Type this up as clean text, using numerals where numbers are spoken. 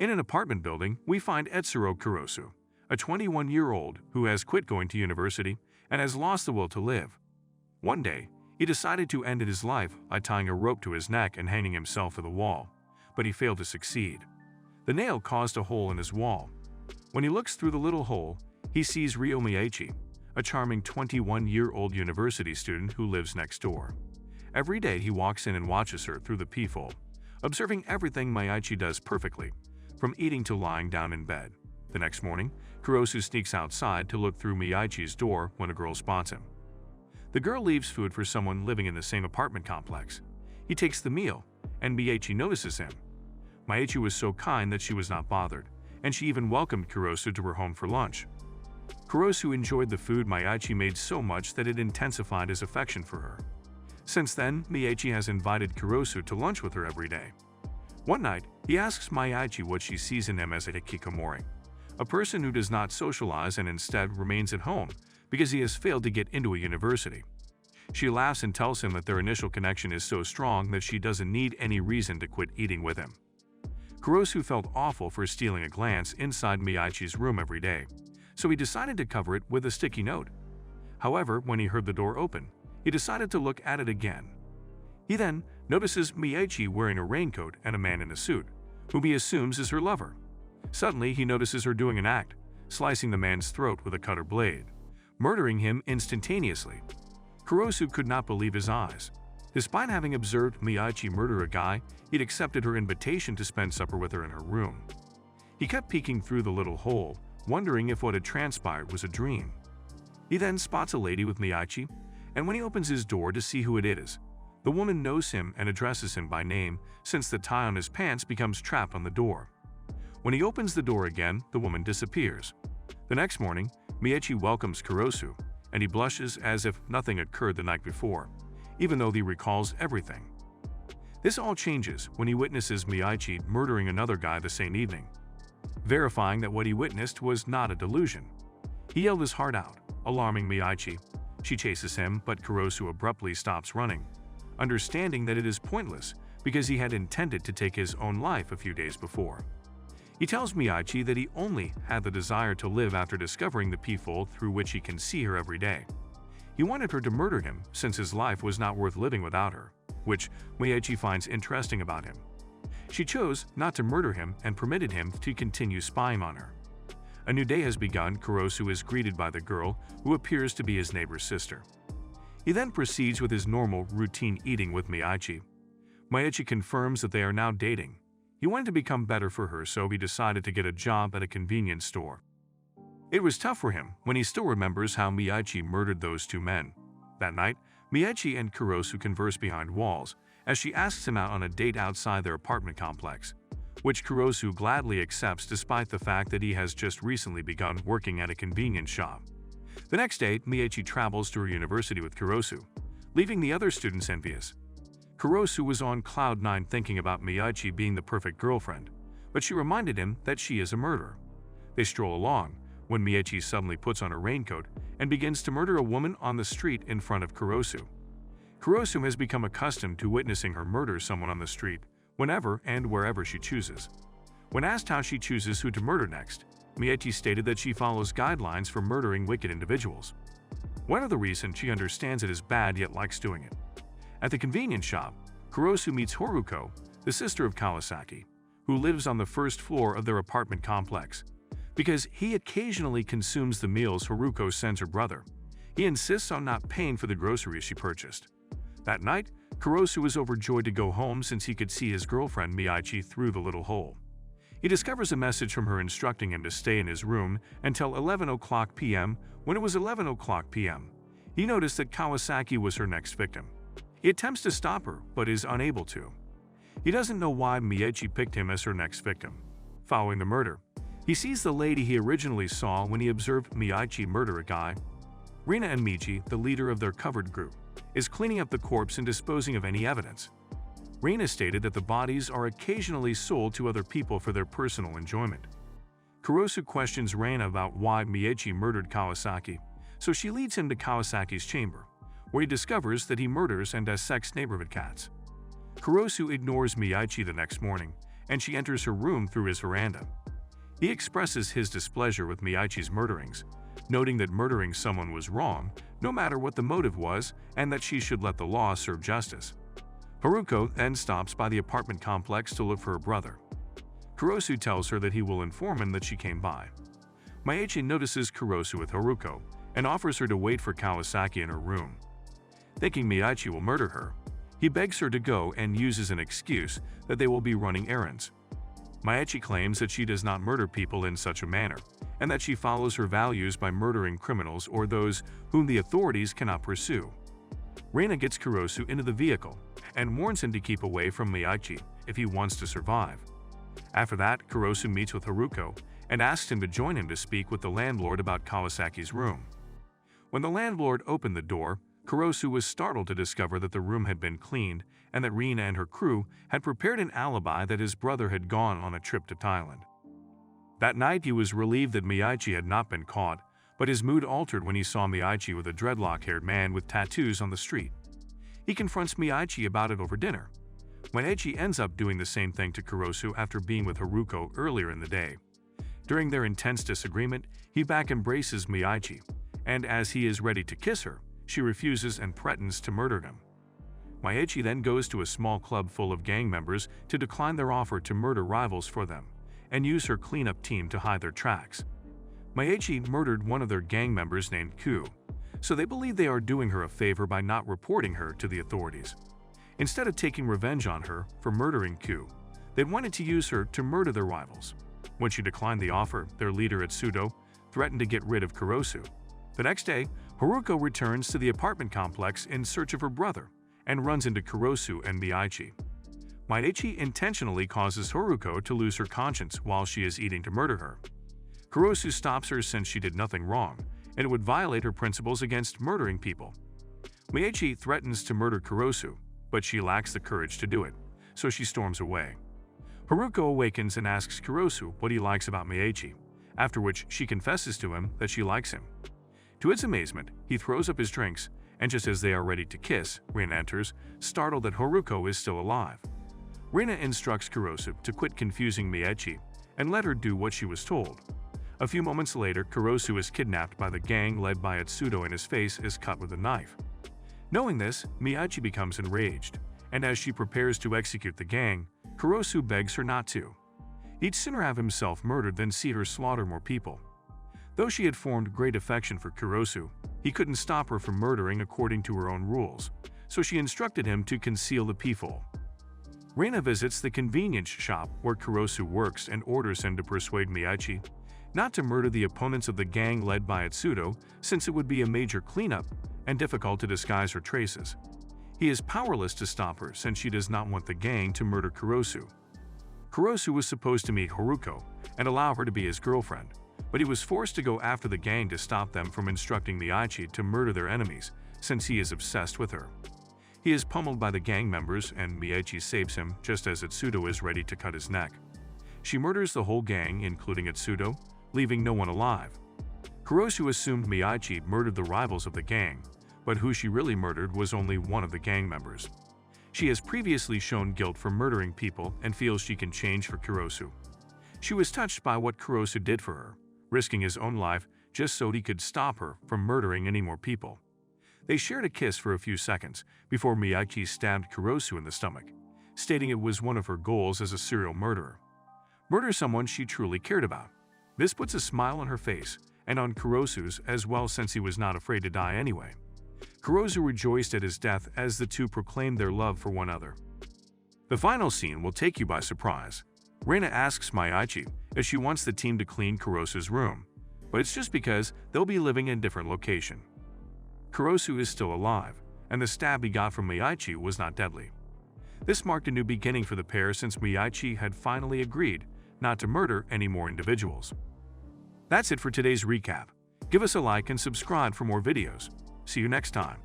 In an apartment building, we find Etsuro Kurosu, a 21-year-old who has quit going to university and has lost the will to live. One day, he decided to end his life by tying a rope to his neck and hanging himself to the wall, but he failed to succeed. The nail caused a hole in his wall. When he looks through the little hole, he sees Ryo Miyachi, a charming 21-year-old university student who lives next door. Every day he walks in and watches her through the peephole, observing everything Miyachi does perfectly, from eating to lying down in bed. The next morning, Kurosu sneaks outside to look through Miyachi's door when a girl spots him. The girl leaves food for someone living in the same apartment complex. He takes the meal, and Miyachi notices him. Miyachi was so kind that she was not bothered, and she even welcomed Kurosu to her home for lunch. Kurosu enjoyed the food Miyachi made so much that it intensified his affection for her. Since then, Miyachi has invited Kurosu to lunch with her every day. One night, he asks Miyachi what she sees in him as a hikikomori, a person who does not socialize and instead remains at home because he has failed to get into a university. She laughs and tells him that their initial connection is so strong that she doesn't need any reason to quit eating with him. Kurosu felt awful for stealing a glance inside Miyachi's room every day, so he decided to cover it with a sticky note. However, when he heard the door open, he decided to look at it again. He then notices Miyachi wearing a raincoat and a man in a suit, whom he assumes is her lover. Suddenly, he notices her doing an act, slicing the man's throat with a cutter blade, murdering him instantaneously. Kurosu could not believe his eyes. Despite having observed Miyachi murder a guy, he'd accepted her invitation to spend supper with her in her room. He kept peeking through the little hole, wondering if what had transpired was a dream. He then spots a lady with Miyachi, and when he opens his door to see who it is, the woman knows him and addresses him by name since the tie on his pants becomes trapped on the door. When he opens the door again, the woman disappears. The next morning, Miyachi welcomes Kurosu, and he blushes as if nothing occurred the night before, even though he recalls everything. This all changes when he witnesses Miyachi murdering another guy the same evening, verifying that what he witnessed was not a delusion. He yelled his heart out, alarming Miyachi. She chases him, but Kurosu abruptly stops running, understanding that it is pointless because he had intended to take his own life a few days before. He tells Miyachi that he only had the desire to live after discovering the peephole through which he can see her every day. He wanted her to murder him since his life was not worth living without her, which Miyachi finds interesting about him. She chose not to murder him and permitted him to continue spying on her. A new day has begun. Kurosu is greeted by the girl, who appears to be his neighbor's sister. He then proceeds with his normal, routine eating with Miyachi. Miyachi confirms that they are now dating. He wanted to become better for her, so he decided to get a job at a convenience store. It was tough for him when he still remembers how Miyachi murdered those two men. That night, Miyachi and Kurosu converse behind walls as she asks him out on a date outside their apartment complex, which Kurosu gladly accepts despite the fact that he has just recently begun working at a convenience shop. The next day, Miyachi travels to her university with Kurosu, leaving the other students envious. Kurosu was on cloud 9 thinking about Miyachi being the perfect girlfriend, but she reminded him that she is a murderer. They stroll along when Miyachi suddenly puts on a raincoat and begins to murder a woman on the street in front of Kurosu. Kurosu has become accustomed to witnessing her murder someone on the street whenever and wherever she chooses. When asked how she chooses who to murder next, Miyachi stated that she follows guidelines for murdering wicked individuals. One of the reasons she understands it is bad yet likes doing it. At the convenience shop, Kurosu meets Haruko, the sister of Kawasaki, who lives on the first floor of their apartment complex. Because he occasionally consumes the meals Haruko sends her brother, he insists on not paying for the groceries she purchased. That night, Kurosu is overjoyed to go home since he could see his girlfriend Miyachi through the little hole. He discovers a message from her instructing him to stay in his room until 11:00 p.m. When it was 11:00 p.m., he noticed that Kawasaki was her next victim. He attempts to stop her, but is unable to. He doesn't know why Miyachi picked him as her next victim. Following the murder, he sees the lady he originally saw when he observed Miyachi murder a guy. Rina and Michi, the leader of their covered group, is cleaning up the corpse and disposing of any evidence. Rina stated that the bodies are occasionally sold to other people for their personal enjoyment. Kurosu questions Rina about why Miyachi murdered Kawasaki, so she leads him to Kawasaki's chamber, where he discovers that he murders and dissects neighborhood cats. Kurosu ignores Miyachi the next morning and she enters her room through his veranda. He expresses his displeasure with Miyachi's murderings, noting that murdering someone was wrong, no matter what the motive was, and that she should let the law serve justice. Haruko then stops by the apartment complex to look for her brother. Kurosu tells her that he will inform him that she came by. Miyachi notices Kurosu with Haruko and offers her to wait for Kawasaki in her room. Thinking Miyachi will murder her, he begs her to go and uses an excuse that they will be running errands. Miyachi claims that she does not murder people in such a manner, and that she follows her values by murdering criminals or those whom the authorities cannot pursue. Reina gets Kurosu into the vehicle and warns him to keep away from Miyachi if he wants to survive. After that, Kurosu meets with Haruko and asks him to join him to speak with the landlord about Kawasaki's room. When the landlord opened the door, Kurosu was startled to discover that the room had been cleaned and that Reina and her crew had prepared an alibi that his brother had gone on a trip to Thailand. That night, he was relieved that Miyachi had not been caught, but his mood altered when he saw Miyachi with a dreadlock-haired man with tattoos on the street. He confronts Miyachi about it over dinner. Miyachi ends up doing the same thing to Kurosu after being with Haruko earlier in the day. During their intense disagreement, he back embraces Miyachi, and as he is ready to kiss her, she refuses and threatens to murder him. Miyachi then goes to a small club full of gang members to decline their offer to murder rivals for them, and use her cleanup team to hide their tracks. Miyachi murdered one of their gang members named Ku, so they believe they are doing her a favor by not reporting her to the authorities. Instead of taking revenge on her for murdering Ku, they wanted to use her to murder their rivals. When she declined the offer, their leader Etsuro threatened to get rid of Kurosu. The next day, Haruko returns to the apartment complex in search of her brother and runs into Kurosu and Miyachi. Miyachi intentionally causes Haruko to lose her conscience while she is eating to murder her. Kurosu stops her since she did nothing wrong, and it would violate her principles against murdering people. Miyachi threatens to murder Kurosu, but she lacks the courage to do it, so she storms away. Haruko awakens and asks Kurosu what he likes about Miyachi, after which she confesses to him that she likes him. To his amazement, he throws up his drinks, and just as they are ready to kiss, Reina enters, startled that Haruko is still alive. Reina instructs Kurosu to quit confusing Miyachi and let her do what she was told. A few moments later, Kurosu is kidnapped by the gang led by Etsuro and his face is cut with a knife. Knowing this, Miyachi becomes enraged, and as she prepares to execute the gang, Kurosu begs her not to. He'd sooner have himself murdered than see her slaughter more people. Though she had formed great affection for Kurosu, he couldn't stop her from murdering according to her own rules, so she instructed him to conceal the peephole. Reina visits the convenience shop where Kurosu works and orders him to persuade Miyachi not to murder the opponents of the gang led by Etsuro, since it would be a major cleanup and difficult to disguise her traces. He is powerless to stop her since she does not want the gang to murder Kurosu. Kurosu was supposed to meet Haruko and allow her to be his girlfriend, but he was forced to go after the gang to stop them from instructing Miyachi to murder their enemies, since he is obsessed with her. He is pummeled by the gang members and Miyachi saves him just as Etsuro is ready to cut his neck. She murders the whole gang, including Etsuro, leaving no one alive. Kurosu assumed Miyachi murdered the rivals of the gang, but who she really murdered was only one of the gang members. She has previously shown guilt for murdering people and feels she can change for Kurosu. She was touched by what Kurosu did for her, risking his own life just so he could stop her from murdering any more people. They shared a kiss for a few seconds before Miyachi stabbed Kurosu in the stomach, stating it was one of her goals as a serial murderer. Murder someone she truly cared about. This puts a smile on her face and on Kurosu's as well, since he was not afraid to die anyway. Kurosu rejoiced at his death as the two proclaimed their love for one another. The final scene will take you by surprise. Reina asks Miyachi if she wants the team to clean Kurosu's room, but it's just because they'll be living in a different location. Kurosu is still alive, and the stab he got from Miyachi was not deadly. This marked a new beginning for the pair since Miyachi had finally agreed not to murder any more individuals. That's it for today's recap. Give us a like and subscribe for more videos. See you next time.